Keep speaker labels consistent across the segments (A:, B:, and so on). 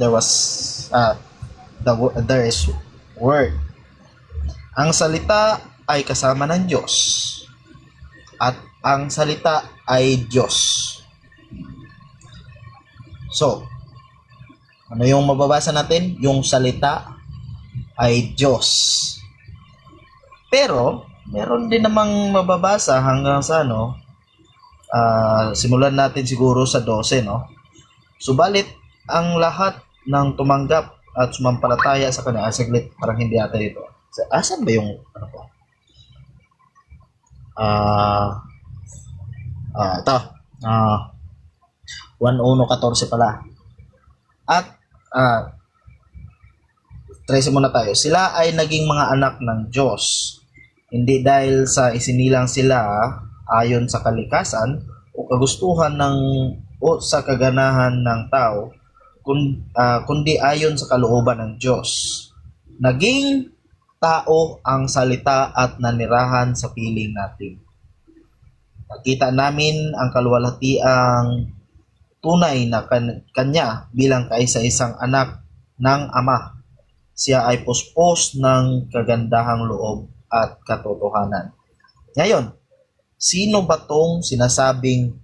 A: there was there is word. Ang salita ay kasama ng Diyos at ang salita ay Diyos. So, ano yung mababasa natin? Yung salita ay Diyos. Pero, meron din namang mababasa hanggang sa simulan natin siguro sa 12, no? Subalit, ang lahat ng tumanggap at sumampalataya sa kanya, saglit, parang hindi ata dito. Asan ba yung, ito, 1:14 pala. At, 13 muna tayo. Sila ay naging mga anak ng Diyos, hindi dahil sa isinilang sila ayon sa kalikasan o kagustuhan o sa kaganahan ng tao, kundi ayon sa kalooban ng Diyos. Naging tao ang salita at nanirahan sa piling natin. Nakita namin ang kaluwalhatiang tunay na kanya bilang kaisa-isang anak ng Ama. Siya ay puspos ng kagandahang loob at katotohanan. Ngayon, sino ba tong sinasabing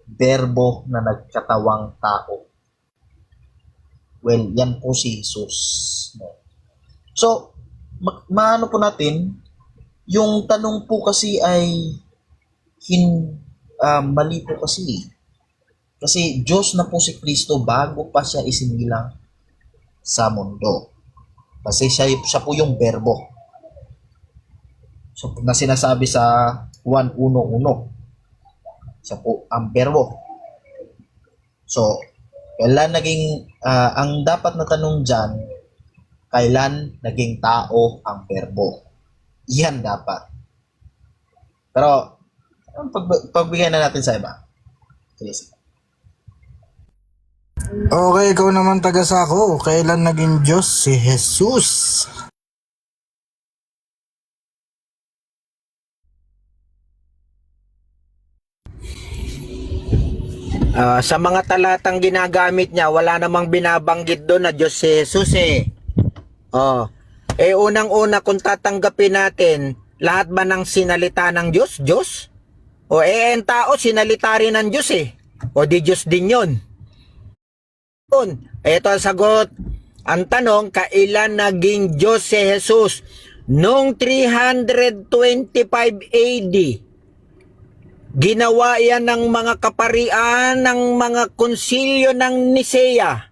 A: berbo na nagkatawang tao? Well, yan po si Jesus. So, maano po natin, yung tanong po kasi ay mali po kasi. Kasi Diyos na po si Kristo bago pa siya isinilang sa mundo. Kasi siya po yung berbo. So, na sinasabi sa 1:1, siya po ang berbo. So, kailan naging, ang dapat na tanong dyan, kailan naging tao ang berbo? Yan dapat. Pero, pagbigyan na natin sa iba. Sige.
B: Okay, ikaw naman taga-sako. Kailan naging Diyos si Jesus?
C: Sa mga talatang ginagamit niya, wala namang binabanggit doon na Diyos si Jesus eh. Unang-una kung tatanggapin natin, lahat ba ng sinalita ng Diyos? Diyos? Ang tao, sinalita rin ng Diyos eh. O di Diyos din yun. Ito ang sagot. Ang tanong, kailan naging Diyos si Jesus? Noong 325 AD. Ginawa yan ng mga kaparian, ng mga konsilyo ng Nicea.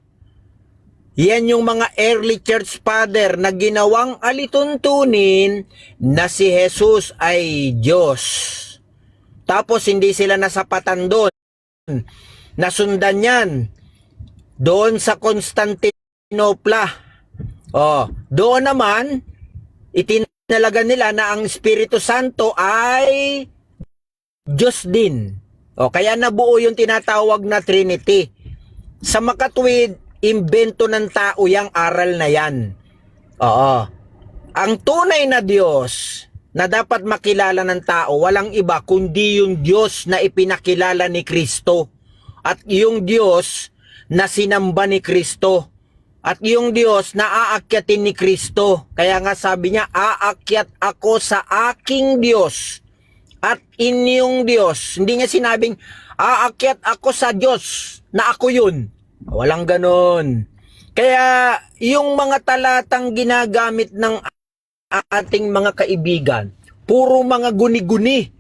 C: Yan yung mga early church father na ginawang alituntunin na si Jesus ay Diyos. Tapos hindi sila nasapatan doon. Nasundan yan doon sa Constantinople. Doon naman, itinalaga nila na ang Espiritu Santo ay Diyos din. Kaya nabuo yung tinatawag na Trinity. Sa makatwid, imbento ng tao yung aral na yan. Ang tunay na Diyos na dapat makilala ng tao, walang iba kundi yung Diyos na ipinakilala ni Kristo. At yung Diyos na sinamba ni Kristo. At yung Diyos na aakyatin ni Kristo. Kaya nga sabi niya, aakyat ako sa aking Diyos at inyong Diyos. Hindi niya sinabing, aakyat ako sa Diyos na ako yun. Walang ganon. Kaya yung mga talatang ginagamit ng ating mga kaibigan, puro mga guni-guni.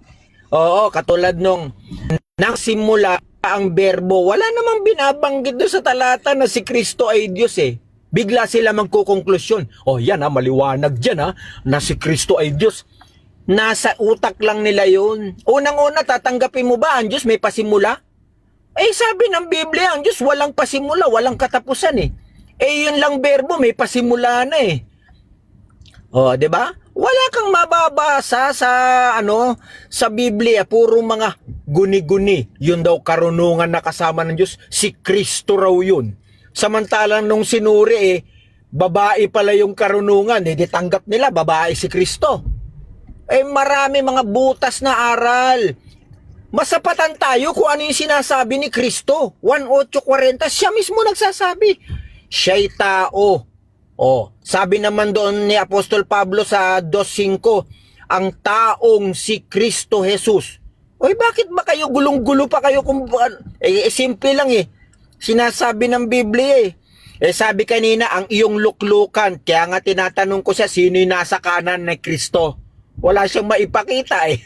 C: Katulad nung nang simula ang berbo, wala namang binabanggit doon sa talata na si Kristo ay Diyos eh. Bigla sila magkukonklusyon. Yan maliwanag dyan na si Kristo ay Diyos. Nasa utak lang nila yun. Unang-una, tatanggapin mo ba ang Diyos may pasimula? Sabi ng Biblia, ang Diyos walang pasimula, walang katapusan eh. Yun lang berbo, may pasimula na eh. 'Di ba? Wala kang mababasa sa Biblia, puro mga guni-guni. Yun daw karunungan na kasama ng Diyos, si Kristo raw yun. Samantalang nung sinuri babae pala yung karunungan, di tanggap nila babae si Kristo. Marami mga butas na aral. Masapatan tayo kung ano yung sinasabi ni Kristo. 1:8:40, siya mismo nagsasabi. Siya'y tao. Sabi naman doon ni Apostol Pablo sa 2:5, ang taong si Kristo Jesus. Oy, bakit ba kayo gulong-gulo pa kayo kung simple lang eh. Sinasabi ng Biblia eh. Sabi kanina, ang iyong luklukan. Kaya nga tinatanong ko siya, sino yung nasa kanan ni Kristo? Wala siyang maipakita eh.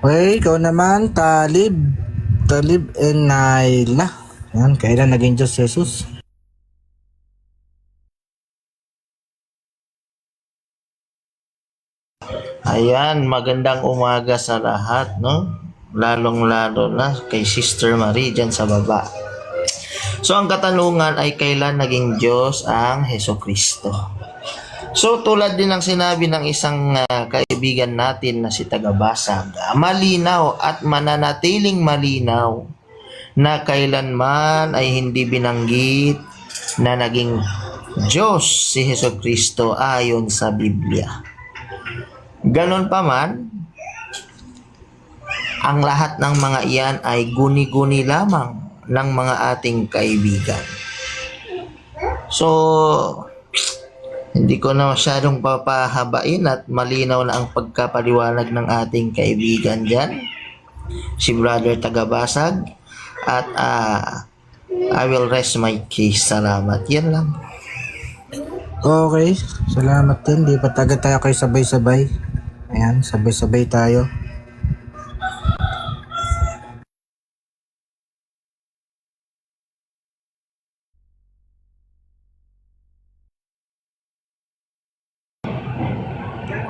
B: Okay, ikaw naman, Talib. Talib and Naila. Yan, kailan naging Diyos si Jesus?
A: Ayan, magandang umaga sa lahat, no? Lalong-lalo na kay Sister Marie dyan sa baba. So, ang katanungan ay kailan naging Diyos ang Heso Kristo? So, tulad din ng sinabi ng isang kaibigan natin na si Tagabasag, malinaw at mananatiling malinaw na kailanman ay hindi binanggit na naging Diyos si Heso Kristo ayon sa Biblia. Ganon pa man, ang lahat ng mga iyan ay guni-guni lamang ng mga ating kaibigan. So, hindi ko na masyadong papahabain at malinaw na ang pagkapaliwanag ng ating kaibigan dyan, si Brother Tagabasag, at I will rest my case. Salamat. Yan lang.
B: Okay, salamat din. Di pa tayo kayo sabay-sabay. Ayan, sabay-sabay tayo.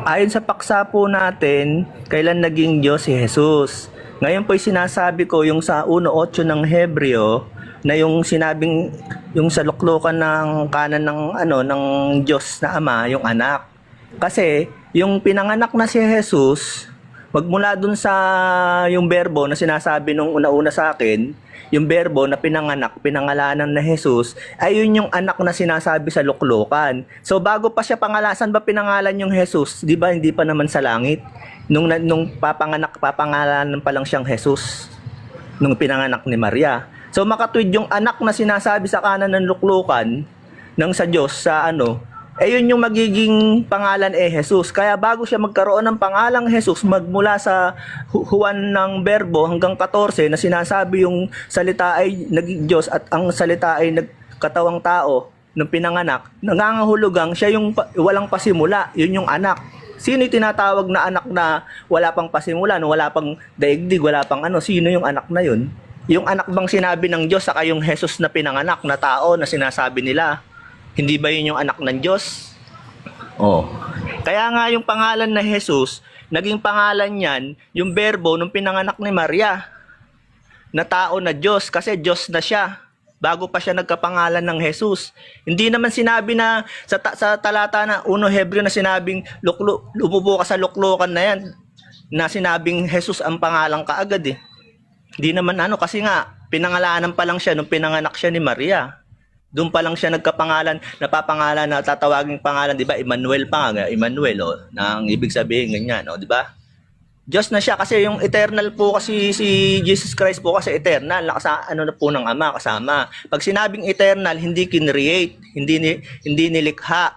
D: Ayon sa paksa po natin, kailan naging Diyos si Jesus? Ngayon po'y sinasabi ko yung sa 1:8 ng Hebreo na yung sinabing yung sa luklukan ng kanan ng Diyos na Ama, yung anak. Kasi yung pinanganak na si Jesus, magmula dun sa yung berbo na sinasabi nung una-una sa akin, yung berbo na pinanganak, pinangalanan na Jesus, ay yun yung anak na sinasabi sa luklukan. So bago pa siya pangalasan ba pinangalan yung Jesus? Di ba hindi pa naman sa langit? Nung papangalanan pa lang siyang Jesus. Nung pinanganak ni Maria. So makatwid yung anak na sinasabi sa kanan ng luklukan ng sa Diyos sa yun yung magiging pangalan Jesus. Kaya bago siya magkaroon ng pangalang Jesus, magmula sa Juan ng Berbo hanggang 14 na sinasabi yung salita ay naging Diyos at ang salita ay nagkatawang tao nung pinanganak, nangangahulugang siya yung walang pasimula, yun yung anak. Sino yung tinatawag na anak na wala pang pasimula, no? Wala pang daigdig, wala pang sino yung anak na yun? Yung anak bang sinabi ng Diyos saka yung Jesus na pinanganak na tao na sinasabi nila? Hindi ba yun yung anak ng Diyos? Kaya nga yung pangalan na Jesus, naging pangalan niyan, yung berbo nung pinanganak ni Maria, na tao na Diyos, kasi Diyos na siya, bago pa siya nagkapangalan ng Jesus. Hindi naman sinabi na, sa talata na 1 Hebreo na sinabing, lumubo ka sa luklukan na yan, na sinabing Jesus ang pangalan kaagad eh. Hindi naman kasi nga, pinangalanan pa lang siya nung pinanganak siya ni Maria. Doon pa lang siya nagkapangalan, napapangalan na tatawaging pangalan, di ba? Emmanuel pa nga, Emmanuel, nang ibig sabihin ganyan, di ba? Diyos na siya kasi yung eternal po kasi si Jesus Christ po kasi eternal, na po ng Ama kasama. Pag sinabing eternal, hindi kinreate, hindi nilikha.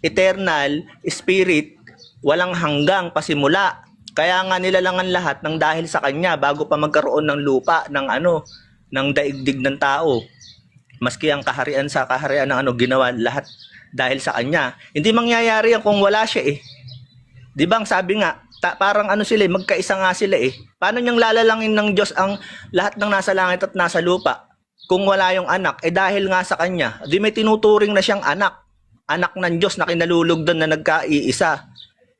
D: Eternal, spirit, walang hanggang pasimula. Kaya nga nilalangan lahat ng dahil sa kanya bago pa magkaroon ng lupa, ng daigdig ng tao. Maski ang kaharian ng ginawa lahat dahil sa kanya. Hindi mangyayari yan kung wala siya eh. Di ba ang sabi nga, parang sila magkaisa nga sila eh. Paano niyang lalalangin ng Diyos ang lahat ng nasa langit at nasa lupa kung wala yung anak? Dahil nga sa kanya, di may tinuturing na siyang anak. Anak ng Diyos na kinalulugdan na nagkaiisa.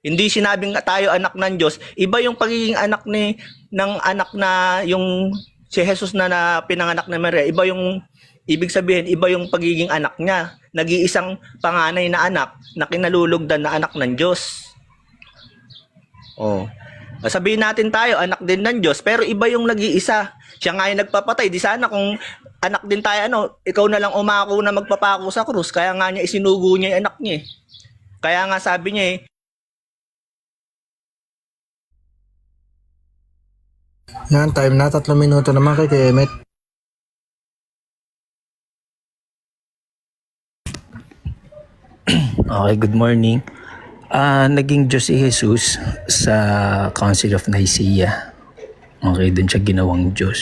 D: Hindi sinabing tayo anak ng Diyos. Iba yung pagiging anak ng anak na yung si Jesus na pinanganak ni Maria. Iba yung ibig sabihin, iba yung pagiging anak niya. Nag-iisang panganay na anak na kinalulugdan na anak ng Diyos. Sabihin natin tayo, anak din ng Diyos, pero iba yung nag-iisa. Siya nga yung nagpapatay. Di sana kung anak din tayo, ikaw na lang umako na magpapako sa krus. Kaya nga niya isinugo niya yung anak niya. Kaya nga sabi niya
B: Yan, time na. 3 minuto naman kay Kemet.
E: Okay, good morning. Naging Diyos si Jesus sa Council of Nicaea. Okay, doon siya ginawang Diyos.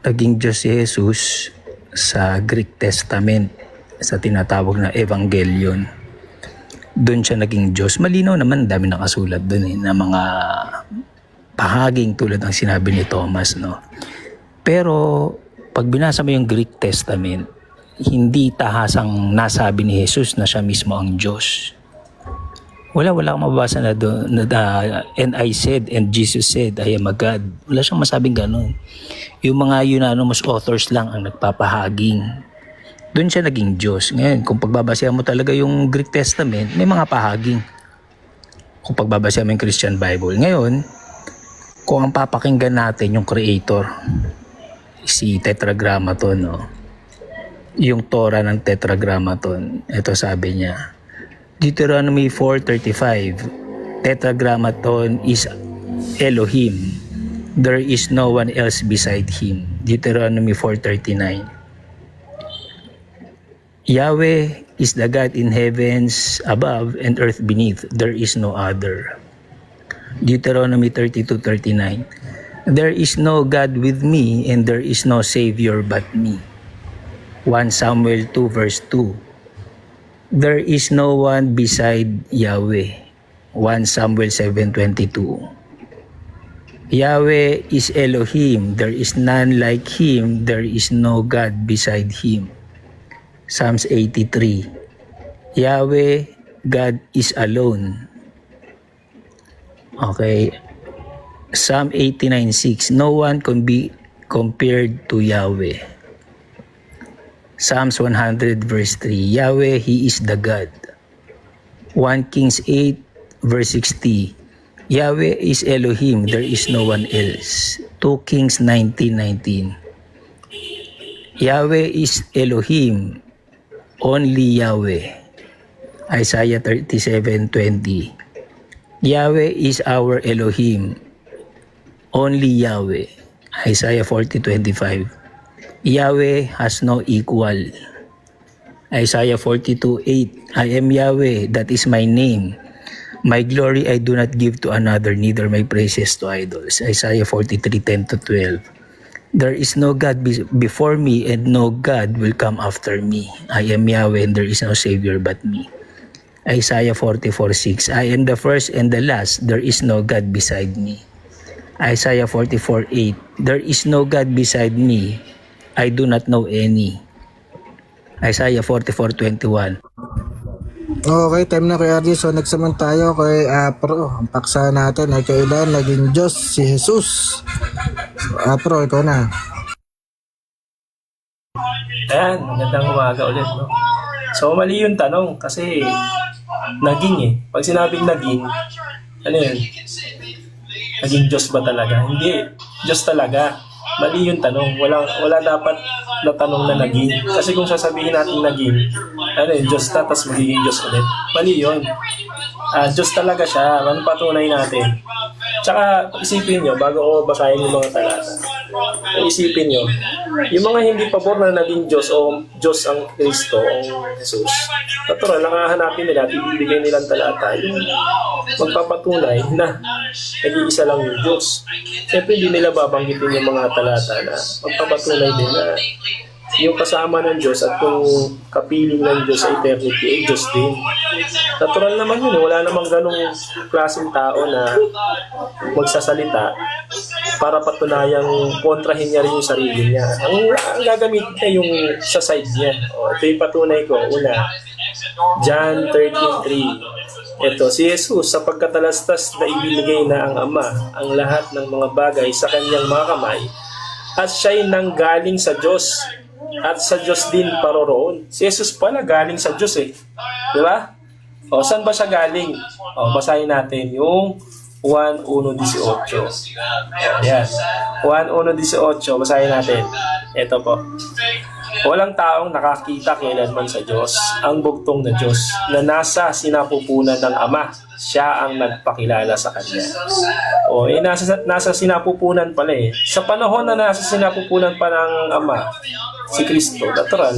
E: Naging Diyos si Jesus sa Greek Testament, sa tinatawag na Evangelion. Doon siya naging Diyos. Malinaw naman, dami nakasulat doon na mga pahaging tulad ng sinabi ni Thomas, no? Pero pag binasa mo yung Greek Testament, hindi tahasang nasabi ni Jesus na siya mismo ang Diyos. Wala kang mababasa na doon, and I said, and Jesus said, I am a God. Wala siyang masabing ganun. Yung mga unanimous authors lang ang nagpapahaging. Doon siya naging Diyos. Ngayon, kung pagbabasehan mo talaga yung Greek Testament, may mga pahaging. Kung pagbabasehan mo yung Christian Bible. Ngayon, kung ang papakinggan natin yung Creator, si Tetragrammaton, no? Yung Torah ng Tetragrammaton, ito sabi niya, Deuteronomy 4:35, Tetragrammaton is Elohim, there is no one else beside him. Deuteronomy 4:39, Yahweh is the God in heavens above and earth beneath, there is no other. Deuteronomy 32:39, there is no God with me and there is no Savior but me. 1 Samuel 2 verse 2, there is no one beside Yahweh. 1 Samuel 7:22, Yahweh is Elohim, there is none like him, there is no God beside him. Psalms 83, Yahweh, God is alone. Okay, Psalm 89:6, no one can be compared to Yahweh. Psalms 100 verse 3, Yahweh, He is the God. 1 Kings 8 verse 60, Yahweh is Elohim, there is no one else. 2 Kings 19:19, Yahweh is Elohim, only Yahweh. Isaiah 37:20, Yahweh is our Elohim, only Yahweh. Isaiah 40:25, Yahweh has no equal. Isaiah 42:8, I am Yahweh, that is my name. My glory I do not give to another, neither my praises to idols. Isaiah 43:10-12, there is no God before me and no God will come after me. I am Yahweh and there is no Savior but me. Isaiah 44:6, I am the first and the last, there is no God beside me. Isaiah 44:8, there is no God beside me, I do not know any. Isaiah 44:21.
B: Okay, time na kay RJ. So next naman tayo kay Pro. Ang paksa natin ay kailan naging Diyos si Jesus. Pro, ikaw na.
F: Ayan, magandang umaga ulit, no? So, mali yung tanong kasi naging eh. Pag sinabing naging, ano yun? Naging Diyos ba talaga? Hindi. Diyos talaga. Mali yung tanong. Wala dapat na tanong na naging. Kasi kung sasabihin natin naging, ano yun, Diyos na, tapos magiging Diyos ulit. Mali yun. Diyos talaga siya. Ano patunay natin? Tsaka isipin nyo, bago ko basahin yung mga talata, isipin nyo, yung mga hindi pabor na naging Diyos o Diyos ang Kristo o Jesus, natural, hanapin nila at ibibigay nilang talata yung magpapatunay na nag-iisa lang yung Diyos. Siyempre hindi nila babanggitin yung mga talata na magpapatunay din na yung kasama ng Diyos at yung kapiling ng Diyos sa eternity ay Diyos din. Natural naman yun. Wala namang ganong klaseng tao na magsasalita para patunayang kontrahin niya rin yung sarili niya. Ang gagamitin niya yung sa side niya. Ito yung patunay ko. Una, John 13:3. Ito, si Jesus sa pagkatalastas na ibinigay na ang Ama ang lahat ng mga bagay sa kanyang mga kamay at siya'y nanggaling sa Diyos at sa Diyos din paroroon. Si Jesus pala galing sa Diyos eh. Di ba? O, saan ba siya galing? O, basahin natin yung 1:1-18. Ayan. 1:1-18, basahin natin. Ito po. Walang taong nakakita kailanman sa Diyos, ang bugtong na Diyos, na nasa sinapupunan ng Ama. Siya ang nagpakilala sa Kanya. O, nasa sinapupunan pala eh. Sa panahon na nasa sinapupunan pa ng Ama, si Kristo, natural,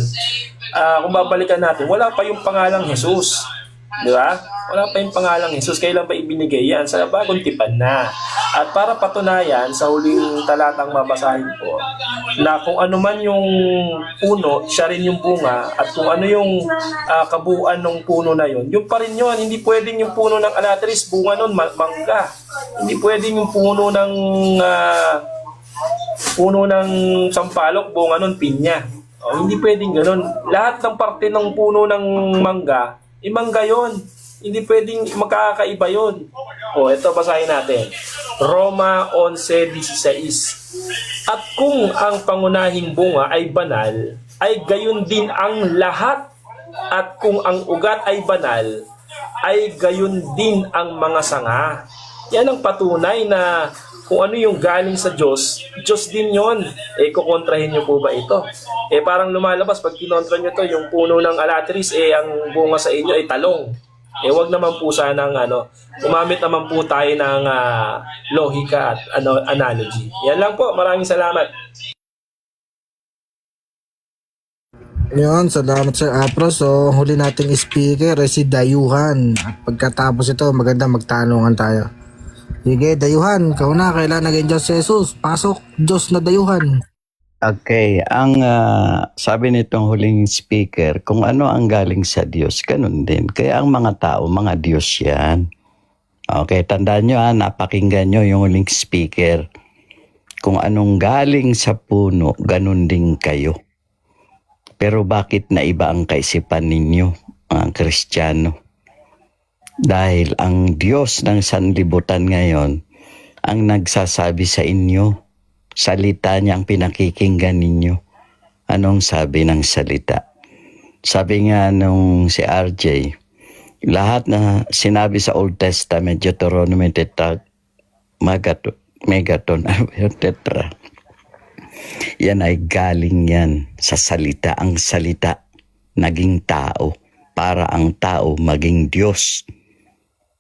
F: kung babalikan natin, wala pa yung pangalang Jesus. Di ba? Wala pa yung pangalang Jesus. Kailan ba ibinigay yan? Sa bagong tipan na. At para patunayan, sa huling talatang mabasahin ko, na kung ano man yung puno, siya rin yung bunga, at kung ano yung kabuuan ng puno na yun, yung pa rin yun. Hindi pwedeng yung puno ng anatris, bunga nun, mangga. Hindi pwedeng yung puno ng sampalok, bunga nun, pinya. Hindi pwedeng ganun. Lahat ng parte ng puno ng mangga, mangga yun. Hindi pwedeng magkakaiba yun. Ito basahin natin. Roma 11:16. At kung ang pangunahing bunga ay banal, ay gayon din ang lahat. At kung ang ugat ay banal, ay gayon din ang mga sanga. Yan ang patunay na kung ano yung galing sa Diyos, Diyos din yon. Kukontrahin niyo po ba ito? Parang lumalabas, pag kinontra niyo to, yung puno ng alatris, ang bunga sa inyo ay talong. Wag naman po sanang gumamit naman po tayo ng lohika at analogy. Yan lang po, maraming salamat.
B: Yun, salamat Sir Apro. So, huli nating speaker ay si Dayuhan. At pagkatapos ito, maganda magtanungan tayo. Sige, Dayuhan, ikaw na, kailan naging Diyos si Jesus? Pasok, Diyos na Dayuhan.
G: Okay, ang sabi nitong huling speaker, kung ano ang galing sa Diyos, ganun din. Kaya ang mga tao, mga Diyos yan. Okay, tandaan nyo napakinggan nyo yung huling speaker. Kung anong galing sa puno, ganun din kayo. Pero bakit naiba ang kaisipan ninyo, mga Kristiyano? Dahil ang Diyos ng sanlibutan ngayon ang nagsasabi sa inyo, salita niya ang pinakikinggan ninyo. Anong sabi ng salita? Sabi nga nung si RJ, lahat na sinabi sa Old Testament, Deuteronomy, Megaton, Tetra, yan ay galing yan sa salita. Ang salita naging tao para ang tao maging Diyos.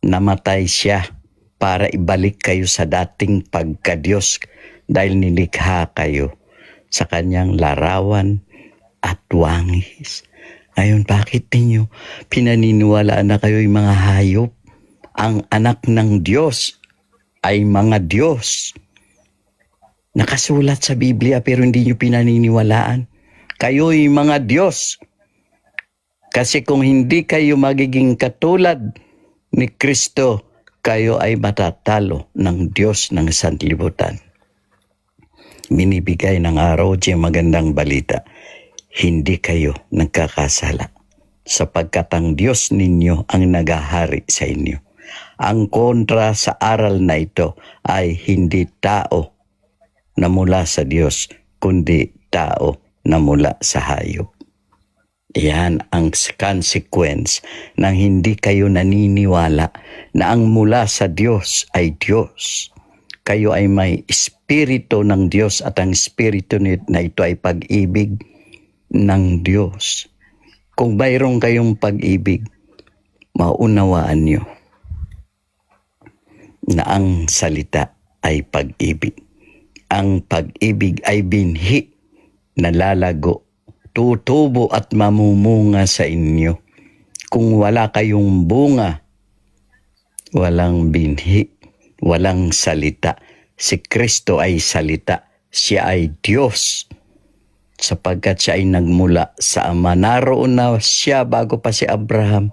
G: Namatay siya para ibalik kayo sa dating pagka-Diyos dahil nilikha kayo sa kanyang larawan at wangis. Ngayon, bakit ninyo pinaniniwalaan na kayo'y mga hayop? Ang anak ng Diyos ay mga Diyos. Nakasulat sa Biblia pero hindi nyo pinaniniwalaan. Kayo'y mga Diyos. Kasi kung hindi kayo magiging katulad ni Kristo, kayo ay matatalo ng Diyos ng sanlibutan. Binibigay ng ROJ magandang balita. Hindi kayo nagkakasala sapagkat ang Diyos ninyo ang nagahari sa inyo. Ang kontra sa aral na ito ay hindi tao na mula sa Diyos, kundi tao na mula sa hayop. Yan ang consequence ng hindi kayo naniniwala na ang mula sa Diyos ay Diyos. Kayo ay may espiritu ng Diyos at ang espiritu na ito ay pag-ibig ng Diyos. Kung mayroon kayong pag-ibig, maunawaan nyo na ang salita ay pag-ibig. Ang pag-ibig ay binhi na lalago, tutubo at mamumunga sa inyo. Kung wala kayong bunga, walang binhi, walang salita. Si Kristo ay salita. Siya ay Diyos. Sapagkat siya ay nagmula sa Ama. Naroon na siya bago pa si Abraham.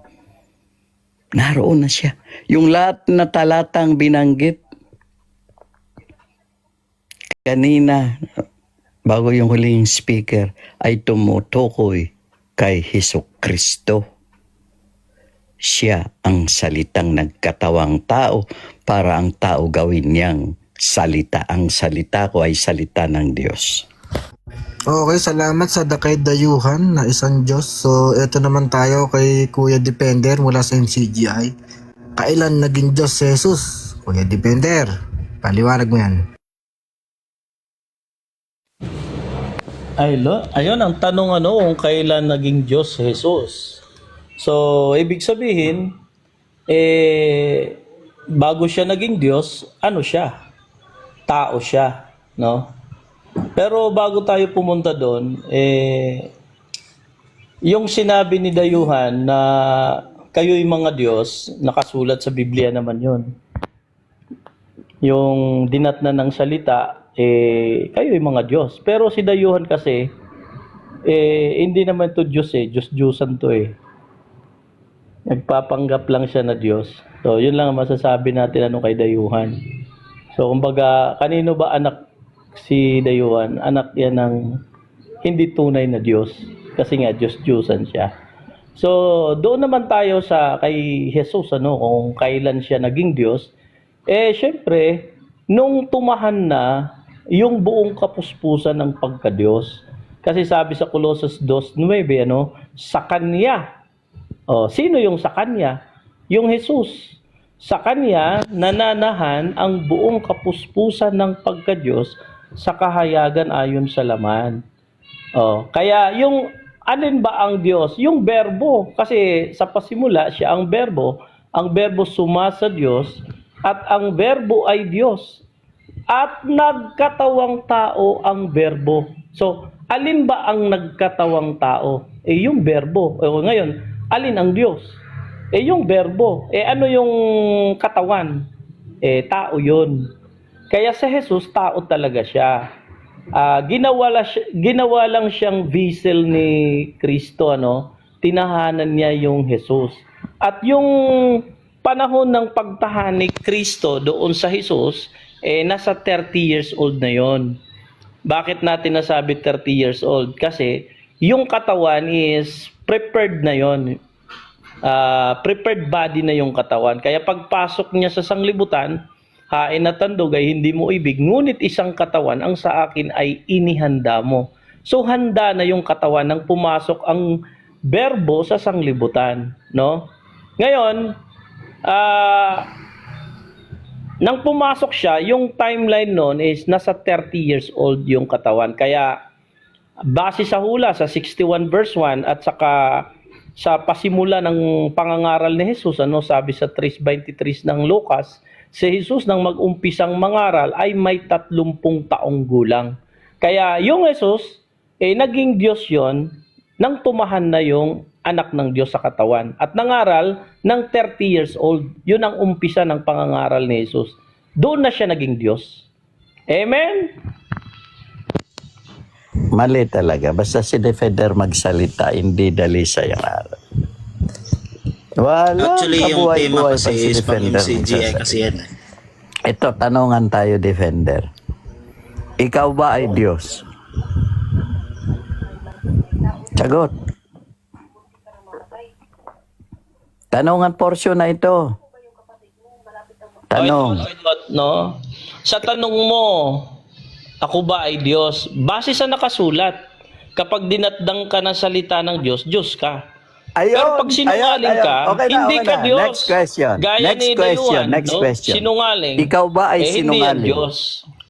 G: Naroon na siya. Yung lahat na talatang binanggit kanina, bago yung huling speaker, ay tumutukoy kay Hesukristo. Siya ang salitang nagkatawang tao para ang tao gawin niyang salita. Ang salita ko ay salita ng Diyos.
B: Okay, salamat sa Dakay Dayuhan na isang Diyos. So, eto naman tayo kay Kuya Depender mula sa NCGI. Kailan naging Diyos si Jesus? Kuya Depender, paliwanag mo yan.
H: Ayun ang tanong kung kailan naging Diyos si Jesus. So, ibig sabihin, bago siya naging Diyos, ano siya? Tao siya, no? Pero bago tayo pumunta doon, yung sinabi ni Dayuhan na kayo'y mga Diyos, nakasulat sa Biblia naman yun. Yung dinatnan ng salita, kayo'y mga Diyos. Pero si Dayuhan kasi, hindi naman to Diyos Diyos-Diyusan to Nagpapanggap lang siya na Diyos. So, yun lang ang masasabi natin kay Dayuhan. So, kumbaga, kanino ba anak si Dayuhan? Anak yan ng hindi tunay na Diyos. Kasi nga, Diyos-Diyusan siya. So, doon naman tayo sa kay Jesus, kung kailan siya naging Diyos. Syempre, nung tumahan na yung buong kapuspusan ng pagka-Diyos. Kasi sabi sa Colossus 2:9, sa Kanya. Sino yung sa Kanya? Yung Jesus. Sa Kanya, nananahan ang buong kapuspusan ng pagka-Diyos sa kahayagan ayon sa laman. Kaya yung alin ba ang Diyos? Yung berbo. Kasi sa pasimula, siya ang berbo. Ang berbo suma sa Diyos at ang berbo ay Diyos. At nagkatawang tao ang berbo. So, alin ba ang nagkatawang tao? Yung berbo. Ngayon, alin ang Diyos? Yung berbo. Ano yung katawan? Tao yun. Kaya sa Jesus, tao talaga siya. Ginawa lang siyang vessel ni Kristo, tinahanan niya yung Jesus. At yung panahon ng pagtahan ni Kristo doon sa Jesus, nasa 30 years old na yon. Bakit natin nasabi 30 years old? Kasi yung katawan is prepared na yon. Prepared body na yung katawan. Kaya pagpasok niya sa sanglibutan, hain at tandog ay hindi mo ibig, ngunit isang katawan ang sa akin ay inihanda mo. So handa na yung katawan nang pumasok ang berbo sa sanglibutan, Ngayon, nang pumasok siya, yung timeline noon is nasa 30 years old yung katawan. Kaya base sa hula sa 61 verse 1 at saka sa pasimula ng pangangaral ni Jesus, sabi sa 3:23 ng Lucas, si Jesus nang mag-umpisang mangaral ay may 30 taong gulang. Kaya yung Jesus, naging Diyos yon nang tumahan na yung anak ng Diyos sa katawan. At nangaral ng 30 years old. Yun ang umpisa ng pangangaral ni Jesus. Doon na siya naging Diyos. Amen?
G: Mali talaga. Basta si Defender magsalita, hindi dali sa yung araw. Wala.
A: Actually, yung tema
G: kabuhay-buhay
A: kasi
G: pa si
A: is pang
G: Defender
A: MCG
G: magsasalita.
A: kasi yan.
G: Ito, tanungan tayo, Defender. Ikaw ba ay Diyos? Sagot. Tanungan portion na ito. Tanong.
H: Sa tanong mo, ako ba ay Diyos? Base sa nakasulat, kapag dinatdang ka ng salita ng Diyos, Diyos ka. Pero pag sinungaling ka,
G: Okay na,
H: hindi
G: okay
H: ka
G: na.
H: Diyos.
G: Next question.
H: Gaya
G: Next
H: ni
G: question.
H: Dayuhan,
G: Next question.
H: Sinungaling.
G: Ikaw ba ay
H: Hindi yan
G: sinungaling?
H: Diyos.